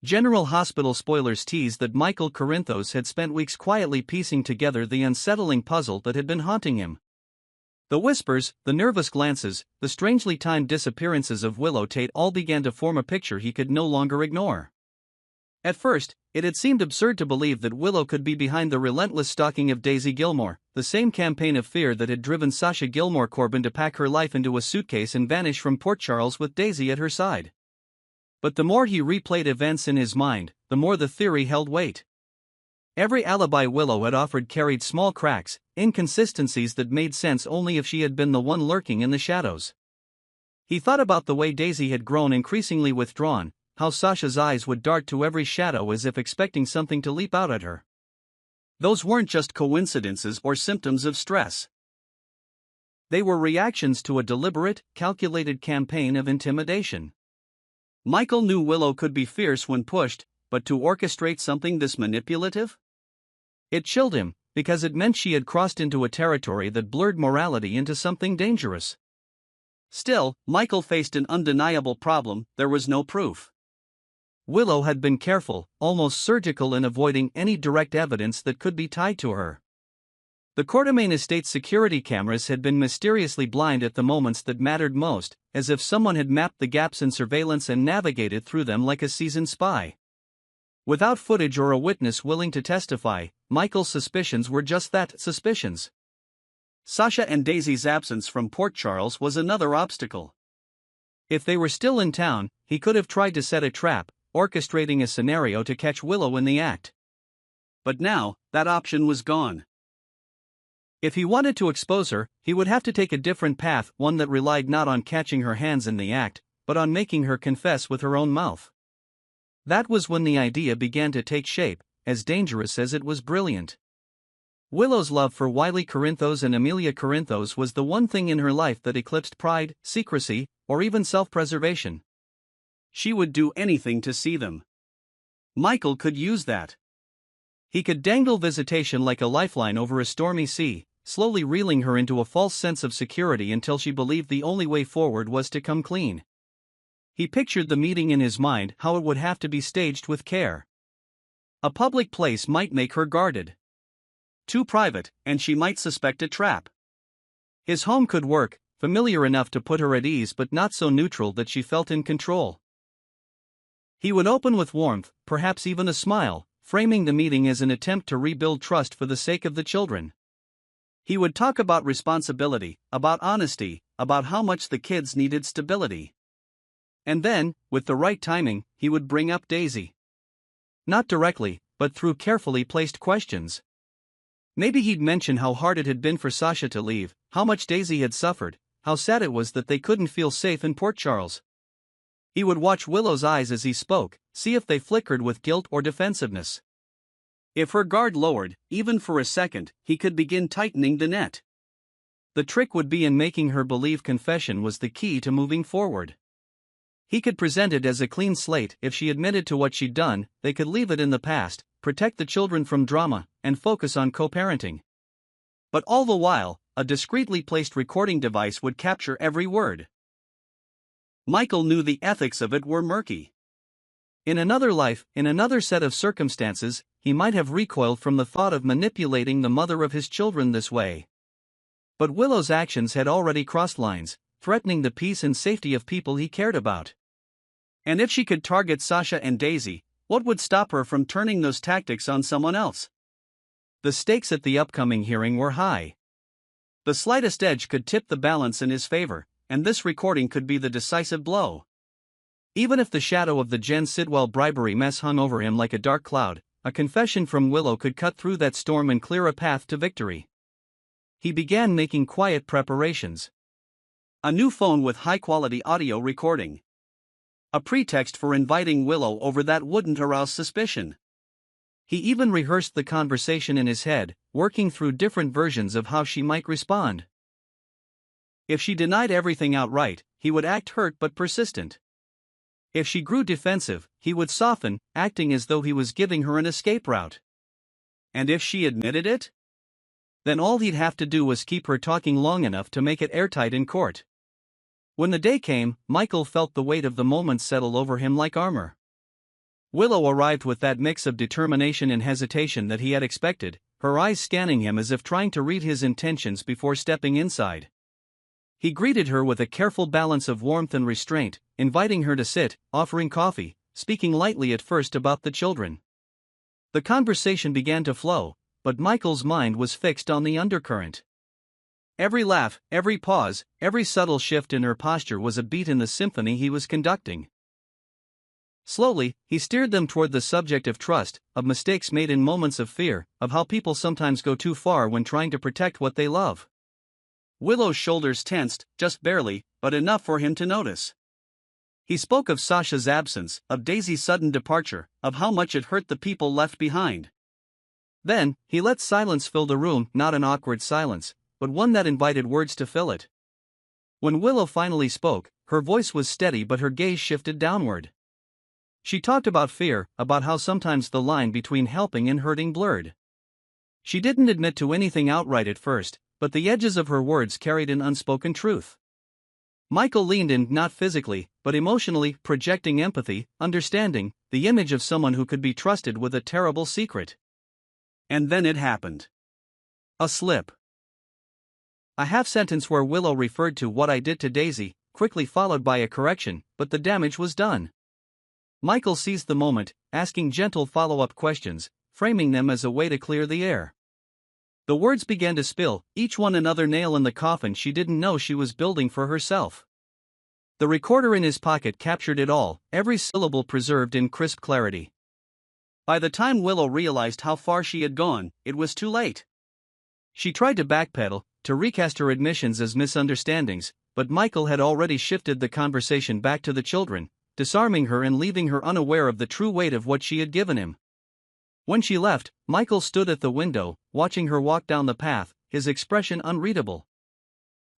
General Hospital spoilers teased that Michael Corinthos had spent weeks quietly piecing together the unsettling puzzle that had been haunting him. The whispers, the nervous glances, the strangely timed disappearances of Willow Tate all began to form a picture he could no longer ignore. At first, it had seemed absurd to believe that Willow could be behind the relentless stalking of Daisy Gilmore, the same campaign of fear that had driven Sasha Gilmore Corbin to pack her life into a suitcase and vanish from Port Charles with Daisy at her side. But the more he replayed events in his mind, the more the theory held weight. Every alibi Willow had offered carried small cracks, inconsistencies that made sense only if she had been the one lurking in the shadows. He thought about the way Daisy had grown increasingly withdrawn, how Sasha's eyes would dart to every shadow as if expecting something to leap out at her. Those weren't just coincidences or symptoms of stress. They were reactions to a deliberate, calculated campaign of intimidation. Michael knew Willow could be fierce when pushed, but to orchestrate something this manipulative? It chilled him, because it meant she had crossed into a territory that blurred morality into something dangerous. Still, Michael faced an undeniable problem: there was no proof. Willow had been careful, almost surgical in avoiding any direct evidence that could be tied to her. The Courtemain Estate's security cameras had been mysteriously blind at the moments that mattered most, as if someone had mapped the gaps in surveillance and navigated through them like a seasoned spy. Without footage or a witness willing to testify, Michael's suspicions were just that, suspicions. Sasha and Daisy's absence from Port Charles was another obstacle. If they were still in town, he could have tried to set a trap, orchestrating a scenario to catch Willow in the act. But now, that option was gone. If he wanted to expose her, he would have to take a different path, one that relied not on catching her hands in the act, but on making her confess with her own mouth. That was when the idea began to take shape, as dangerous as it was brilliant. Willow's love for Wiley Corinthos and Amelia Corinthos was the one thing in her life that eclipsed pride, secrecy, or even self-preservation. She would do anything to see them. Michael could use that. He could dangle visitation like a lifeline over a stormy sea, slowly reeling her into a false sense of security until she believed the only way forward was to come clean. He pictured the meeting in his mind, how it would have to be staged with care. A public place might make her guarded. Too private, and she might suspect a trap. His home could work, familiar enough to put her at ease but not so neutral that she felt in control. He would open with warmth, perhaps even a smile, framing the meeting as an attempt to rebuild trust for the sake of the children. He would talk about responsibility, about honesty, about how much the kids needed stability. And then, with the right timing, he would bring up Daisy. Not directly, but through carefully placed questions. Maybe he'd mention how hard it had been for Sasha to leave, how much Daisy had suffered, how sad it was that they couldn't feel safe in Port Charles. He would watch Willow's eyes as he spoke, see if they flickered with guilt or defensiveness. If her guard lowered, even for a second, he could begin tightening the net. The trick would be in making her believe confession was the key to moving forward. He could present it as a clean slate. If she admitted to what she'd done, they could leave it in the past, protect the children from drama, and focus on co-parenting. But all the while, a discreetly placed recording device would capture every word. Michael knew the ethics of it were murky. In another life, in another set of circumstances, he might have recoiled from the thought of manipulating the mother of his children this way. But Willow's actions had already crossed lines, threatening the peace and safety of people he cared about. And if she could target Sasha and Daisy, what would stop her from turning those tactics on someone else? The stakes at the upcoming hearing were high. The slightest edge could tip the balance in his favor, and this recording could be the decisive blow. Even if the shadow of the Jen Sidwell bribery mess hung over him like a dark cloud, a confession from Willow could cut through that storm and clear a path to victory. He began making quiet preparations. A new phone with high-quality audio recording. A pretext for inviting Willow over that wouldn't arouse suspicion. He even rehearsed the conversation in his head, working through different versions of how she might respond. If she denied everything outright, he would act hurt but persistent. If she grew defensive, he would soften, acting as though he was giving her an escape route. And if she admitted it? Then all he'd have to do was keep her talking long enough to make it airtight in court. When the day came, Michael felt the weight of the moment settle over him like armor. Willow arrived with that mix of determination and hesitation that he had expected, her eyes scanning him as if trying to read his intentions before stepping inside. He greeted her with a careful balance of warmth and restraint, inviting her to sit, offering coffee, speaking lightly at first about the children. The conversation began to flow, but Michael's mind was fixed on the undercurrent. Every laugh, every pause, every subtle shift in her posture was a beat in the symphony he was conducting. Slowly, he steered them toward the subject of trust, of mistakes made in moments of fear, of how people sometimes go too far when trying to protect what they love. Willow's shoulders tensed, just barely, but enough for him to notice. He spoke of Sasha's absence, of Daisy's sudden departure, of how much it hurt the people left behind. Then, he let silence fill the room, not an awkward silence, but one that invited words to fill it. When Willow finally spoke, her voice was steady but her gaze shifted downward. She talked about fear, about how sometimes the line between helping and hurting blurred. She didn't admit to anything outright at first, but the edges of her words carried an unspoken truth. Michael leaned in, not physically, but emotionally, projecting empathy, understanding, the image of someone who could be trusted with a terrible secret. And then it happened. A slip. A half-sentence where Willow referred to what I did to Daisy, quickly followed by a correction, but the damage was done. Michael seized the moment, asking gentle follow-up questions, framing them as a way to clear the air. The words began to spill, each one another nail in the coffin she didn't know she was building for herself. The recorder in his pocket captured it all, every syllable preserved in crisp clarity. By the time Willow realized how far she had gone, it was too late. She tried to backpedal, to recast her admissions as misunderstandings, but Michael had already shifted the conversation back to the children, disarming her and leaving her unaware of the true weight of what she had given him. When she left, Michael stood at the window, watching her walk down the path, his expression unreadable.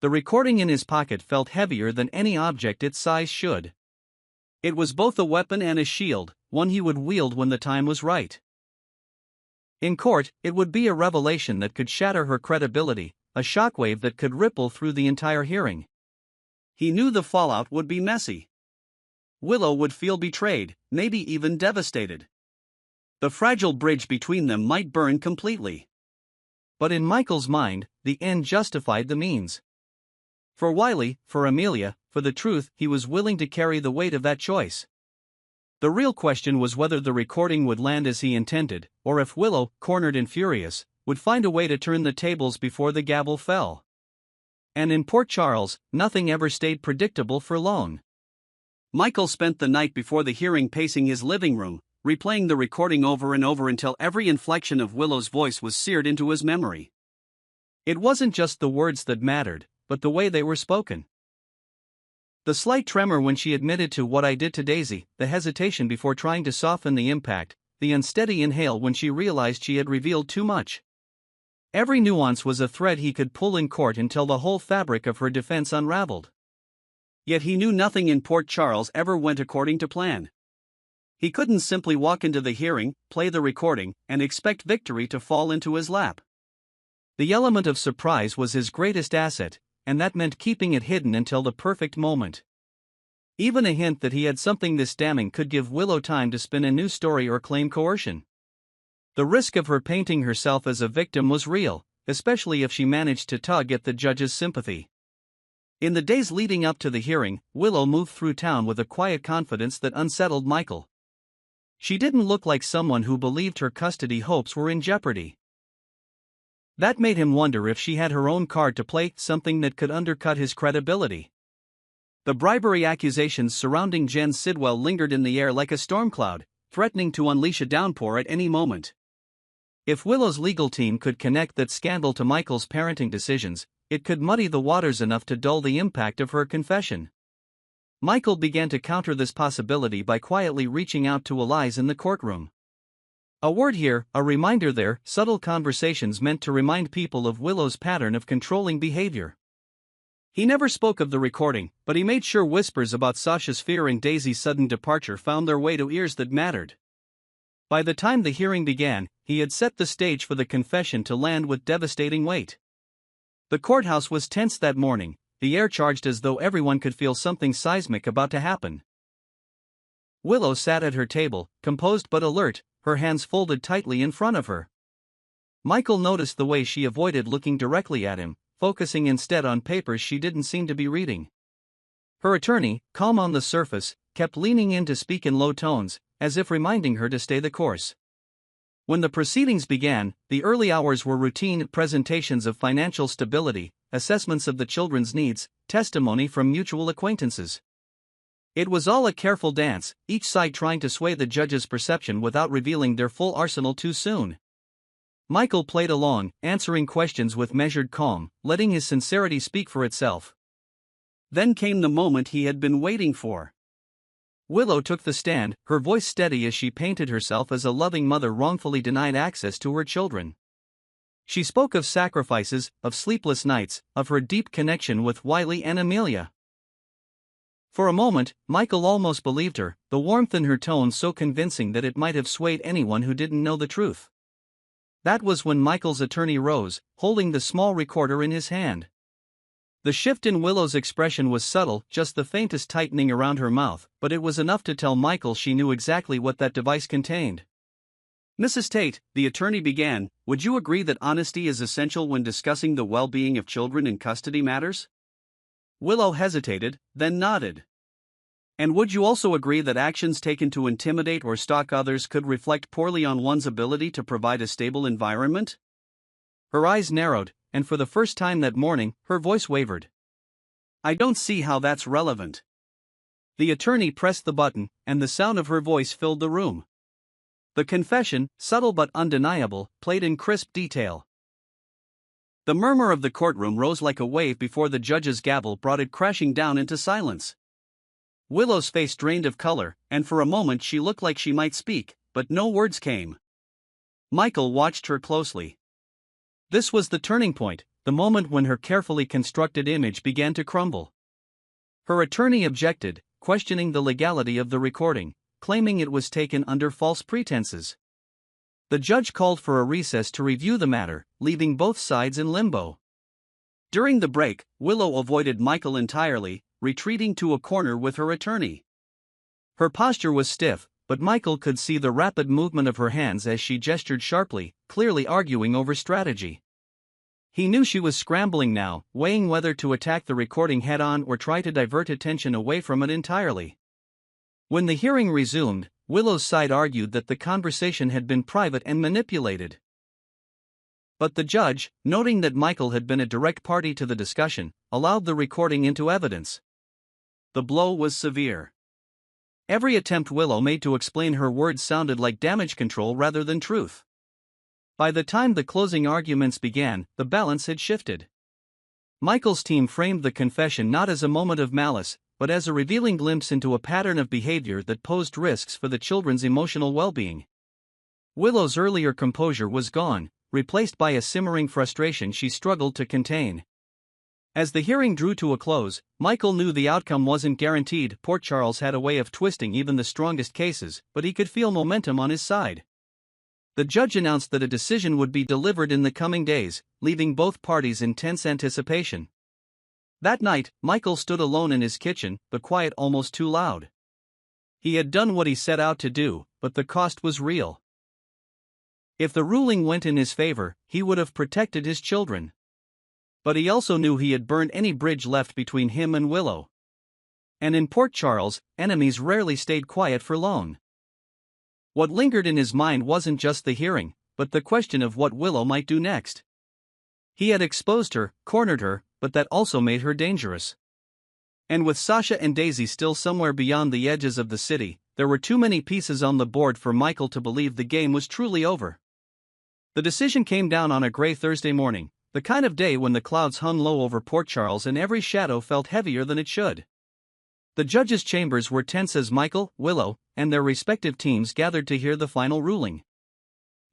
The recording in his pocket felt heavier than any object its size should. It was both a weapon and a shield, one he would wield when the time was right. In court, it would be a revelation that could shatter her credibility, a shockwave that could ripple through the entire hearing. He knew the fallout would be messy. Willow would feel betrayed, maybe even devastated. The fragile bridge between them might burn completely. But in Michael's mind, the end justified the means. For Wiley, for Amelia, for the truth, he was willing to carry the weight of that choice. The real question was whether the recording would land as he intended, or if Willow, cornered and furious, would find a way to turn the tables before the gavel fell. And in Port Charles, nothing ever stayed predictable for long. Michael spent the night before the hearing pacing his living room, replaying the recording over and over until every inflection of Willow's voice was seared into his memory. It wasn't just the words that mattered, but the way they were spoken. The slight tremor when she admitted to what I did to Daisy, the hesitation before trying to soften the impact, the unsteady inhale when she realized she had revealed too much. Every nuance was a thread he could pull in court until the whole fabric of her defense unraveled. Yet he knew nothing in Port Charles ever went according to plan. He couldn't simply walk into the hearing, play the recording, and expect victory to fall into his lap. The element of surprise was his greatest asset, and that meant keeping it hidden until the perfect moment. Even a hint that he had something this damning could give Willow time to spin a new story or claim coercion. The risk of her painting herself as a victim was real, especially if she managed to tug at the judge's sympathy. In the days leading up to the hearing, Willow moved through town with a quiet confidence that unsettled Michael. She didn't look like someone who believed her custody hopes were in jeopardy. That made him wonder if she had her own card to play, something that could undercut his credibility. The bribery accusations surrounding Jen Sidwell lingered in the air like a storm cloud, threatening to unleash a downpour at any moment. If Willow's legal team could connect that scandal to Michael's parenting decisions, it could muddy the waters enough to dull the impact of her confession. Michael began to counter this possibility by quietly reaching out to allies in the courtroom. A word here, a reminder there, subtle conversations meant to remind people of Willow's pattern of controlling behavior. He never spoke of the recording, but he made sure whispers about Sasha's fear and Daisy's sudden departure found their way to ears that mattered. By the time the hearing began, he had set the stage for the confession to land with devastating weight. The courthouse was tense that morning, the air charged as though everyone could feel something seismic about to happen. Willow sat at her table, composed but alert, her hands folded tightly in front of her. Michael noticed the way she avoided looking directly at him, focusing instead on papers she didn't seem to be reading. Her attorney, calm on the surface, kept leaning in to speak in low tones, as if reminding her to stay the course. When the proceedings began, the early hours were routine presentations of financial stability, assessments of the children's needs, testimony from mutual acquaintances. It was all a careful dance, each side trying to sway the judge's perception without revealing their full arsenal too soon. Michael played along, answering questions with measured calm, letting his sincerity speak for itself. Then came the moment he had been waiting for. Willow took the stand, her voice steady as she painted herself as a loving mother wrongfully denied access to her children. She spoke of sacrifices, of sleepless nights, of her deep connection with Wiley and Amelia. For a moment, Michael almost believed her, the warmth in her tone so convincing that it might have swayed anyone who didn't know the truth. That was when Michael's attorney rose, holding the small recorder in his hand. The shift in Willow's expression was subtle, just the faintest tightening around her mouth, but it was enough to tell Michael she knew exactly what that device contained. "Mrs. Tate," the attorney began, "would you agree that honesty is essential when discussing the well-being of children in custody matters?" Willow hesitated, then nodded. "And would you also agree that actions taken to intimidate or stalk others could reflect poorly on one's ability to provide a stable environment?" Her eyes narrowed, and for the first time that morning, her voice wavered. "I don't see how that's relevant." The attorney pressed the button, and the sound of her voice filled the room. The confession, subtle but undeniable, played in crisp detail. The murmur of the courtroom rose like a wave before the judge's gavel brought it crashing down into silence. Willow's face drained of color, and for a moment she looked like she might speak, but no words came. Michael watched her closely. This was the turning point, the moment when her carefully constructed image began to crumble. Her attorney objected, questioning the legality of the recording, claiming it was taken under false pretenses. The judge called for a recess to review the matter, leaving both sides in limbo. During the break, Willow avoided Michael entirely, retreating to a corner with her attorney. Her posture was stiff, but Michael could see the rapid movement of her hands as she gestured sharply, clearly arguing over strategy. He knew she was scrambling now, weighing whether to attack the recording head-on or try to divert attention away from it entirely. When the hearing resumed, Willow's side argued that the conversation had been private and manipulated. But the judge, noting that Michael had been a direct party to the discussion, allowed the recording into evidence. The blow was severe. Every attempt Willow made to explain her words sounded like damage control rather than truth. By the time the closing arguments began, the balance had shifted. Michael's team framed the confession not as a moment of malice, but as a revealing glimpse into a pattern of behavior that posed risks for the children's emotional well-being. Willow's earlier composure was gone, replaced by a simmering frustration she struggled to contain. As the hearing drew to a close, Michael knew the outcome wasn't guaranteed. Port Charles had a way of twisting even the strongest cases, but he could feel momentum on his side. The judge announced that a decision would be delivered in the coming days, leaving both parties in tense anticipation. That night, Michael stood alone in his kitchen, the quiet almost too loud. He had done what he set out to do, but the cost was real. If the ruling went in his favor, he would have protected his children. But he also knew he had burned any bridge left between him and Willow. And in Port Charles, enemies rarely stayed quiet for long. What lingered in his mind wasn't just the hearing, but the question of what Willow might do next. He had exposed her, cornered her, but that also made her dangerous. And with Sasha and Daisy still somewhere beyond the edges of the city, there were too many pieces on the board for Michael to believe the game was truly over. The decision came down on a gray Thursday morning, the kind of day when the clouds hung low over Port Charles and every shadow felt heavier than it should. The judges' chambers were tense as Michael, Willow, and their respective teams gathered to hear the final ruling.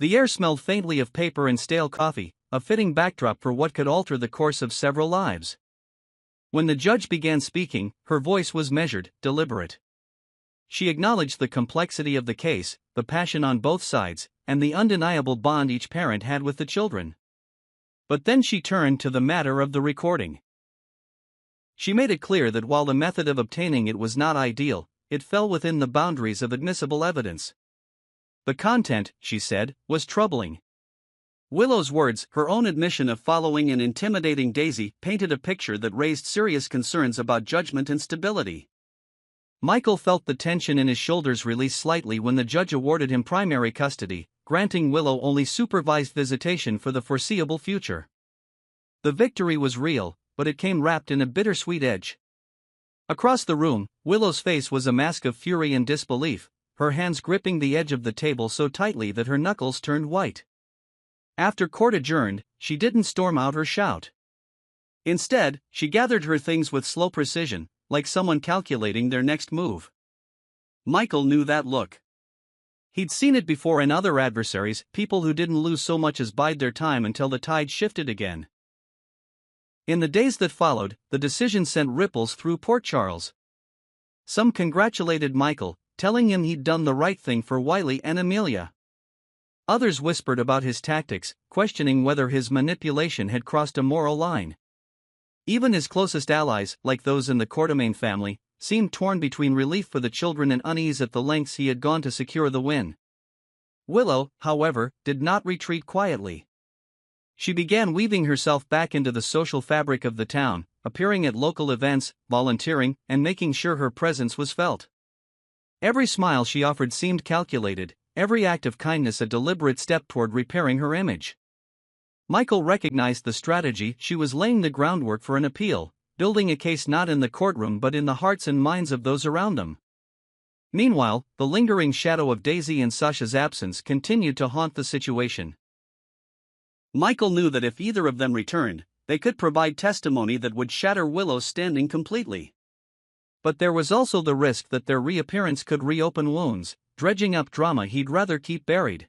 The air smelled faintly of paper and stale coffee, a fitting backdrop for what could alter the course of several lives. When the judge began speaking, her voice was measured, deliberate. She acknowledged the complexity of the case, the passion on both sides, and the undeniable bond each parent had with the children. But then she turned to the matter of the recording. She made it clear that while the method of obtaining it was not ideal, it fell within the boundaries of admissible evidence. The content, she said, was troubling. Willow's words, her own admission of following and intimidating Daisy, painted a picture that raised serious concerns about judgment and stability. Michael felt the tension in his shoulders release slightly when the judge awarded him primary custody, granting Willow only supervised visitation for the foreseeable future. The victory was real, but it came wrapped in a bittersweet edge. Across the room, Willow's face was a mask of fury and disbelief, her hands gripping the edge of the table so tightly that her knuckles turned white. After court adjourned, she didn't storm out or shout. Instead, she gathered her things with slow precision, like someone calculating their next move. Michael knew that look. He'd seen it before in other adversaries, people who didn't lose so much as bide their time until the tide shifted again. In the days that followed, the decision sent ripples through Port Charles. Some congratulated Michael, telling him he'd done the right thing for Wiley and Amelia. Others whispered about his tactics, questioning whether his manipulation had crossed a moral line. Even his closest allies, like those in the Quartermain family, seemed torn between relief for the children and unease at the lengths he had gone to secure the win. Willow, however, did not retreat quietly. She began weaving herself back into the social fabric of the town, appearing at local events, volunteering, and making sure her presence was felt. Every smile she offered seemed calculated, every act of kindness a deliberate step toward repairing her image. Michael recognized the strategy. She was laying the groundwork for an appeal, building a case not in the courtroom but in the hearts and minds of those around them. Meanwhile, the lingering shadow of Daisy and Sasha's absence continued to haunt the situation. Michael knew that if either of them returned, they could provide testimony that would shatter Willow's standing completely. But there was also the risk that their reappearance could reopen wounds, dredging up drama he'd rather keep buried.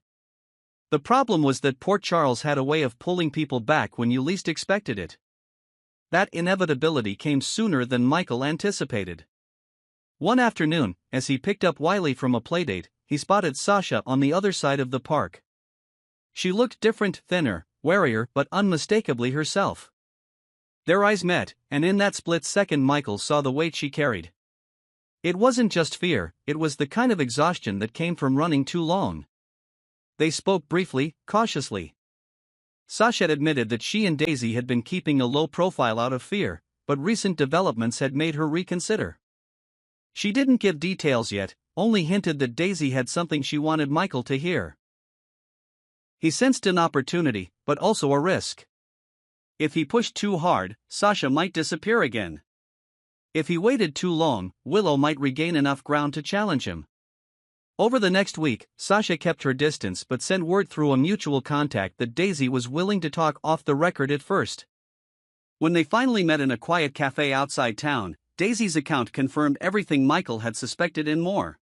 The problem was that Port Charles had a way of pulling people back when you least expected it. That inevitability came sooner than Michael anticipated. One afternoon, as he picked up Wiley from a playdate, he spotted Sasha on the other side of the park. She looked different, thinner, warier, but unmistakably herself. Their eyes met, and in that split second Michael saw the weight she carried. It wasn't just fear, it was the kind of exhaustion that came from running too long. They spoke briefly, cautiously. Sasha admitted that she and Daisy had been keeping a low profile out of fear, but recent developments had made her reconsider. She didn't give details yet, only hinted that Daisy had something she wanted Michael to hear. He sensed an opportunity, but also a risk. If he pushed too hard, Sasha might disappear again. If he waited too long, Willow might regain enough ground to challenge him. Over the next week, Sasha kept her distance but sent word through a mutual contact that Daisy was willing to talk off the record at first. When they finally met in a quiet cafe outside town, Daisy's account confirmed everything Michael had suspected and more.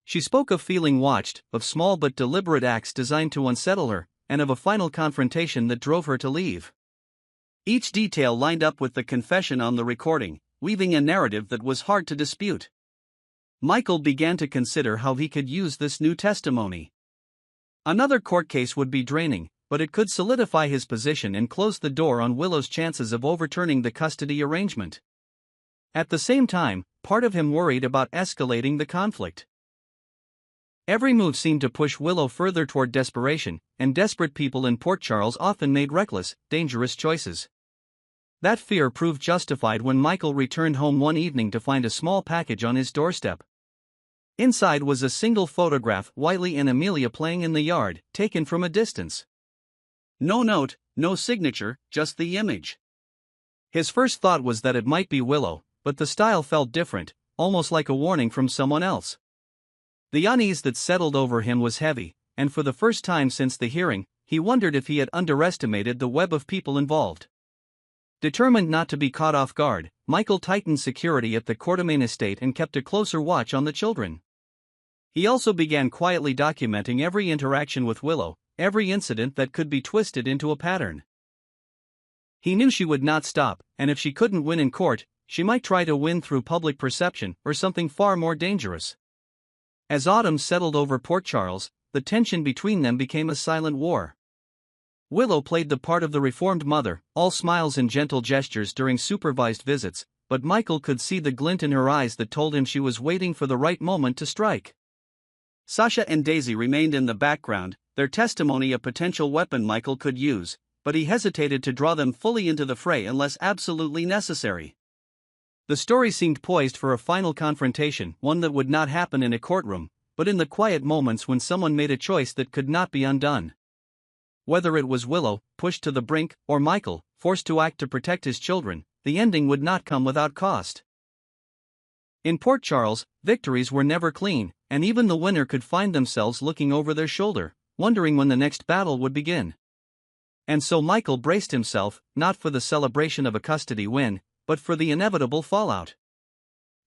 She spoke of feeling watched, of small but deliberate acts designed to unsettle her, and of a final confrontation that drove her to leave. Each detail lined up with the confession on the recording, weaving a narrative that was hard to dispute. Michael began to consider how he could use this new testimony. Another court case would be draining, but it could solidify his position and close the door on Willow's chances of overturning the custody arrangement. At the same time, part of him worried about escalating the conflict. Every move seemed to push Willow further toward desperation, and desperate people in Port Charles often made reckless, dangerous choices. That fear proved justified when Michael returned home one evening to find a small package on his doorstep. Inside was a single photograph, Wiley and Amelia playing in the yard, taken from a distance. No note, no signature, just the image. His first thought was that it might be Willow, but the style felt different, almost like a warning from someone else. The unease that settled over him was heavy, and for the first time since the hearing, he wondered if he had underestimated the web of people involved. Determined not to be caught off guard, Michael tightened security at the Quartermain estate and kept a closer watch on the children. He also began quietly documenting every interaction with Willow, every incident that could be twisted into a pattern. He knew she would not stop, and if she couldn't win in court, she might try to win through public perception or something far more dangerous. As autumn settled over Port Charles, the tension between them became a silent war. Willow played the part of the reformed mother, all smiles and gentle gestures during supervised visits, but Michael could see the glint in her eyes that told him she was waiting for the right moment to strike. Sasha and Daisy remained in the background, their testimony a potential weapon Michael could use, but he hesitated to draw them fully into the fray unless absolutely necessary. The story seemed poised for a final confrontation, one that would not happen in a courtroom, but in the quiet moments when someone made a choice that could not be undone. Whether it was Willow, pushed to the brink, or Michael, forced to act to protect his children, the ending would not come without cost. In Port Charles, victories were never clean, and even the winner could find themselves looking over their shoulder, wondering when the next battle would begin. And so Michael braced himself, not for the celebration of a custody win, but for the inevitable fallout.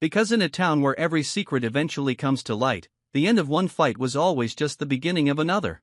Because in a town where every secret eventually comes to light, the end of one fight was always just the beginning of another.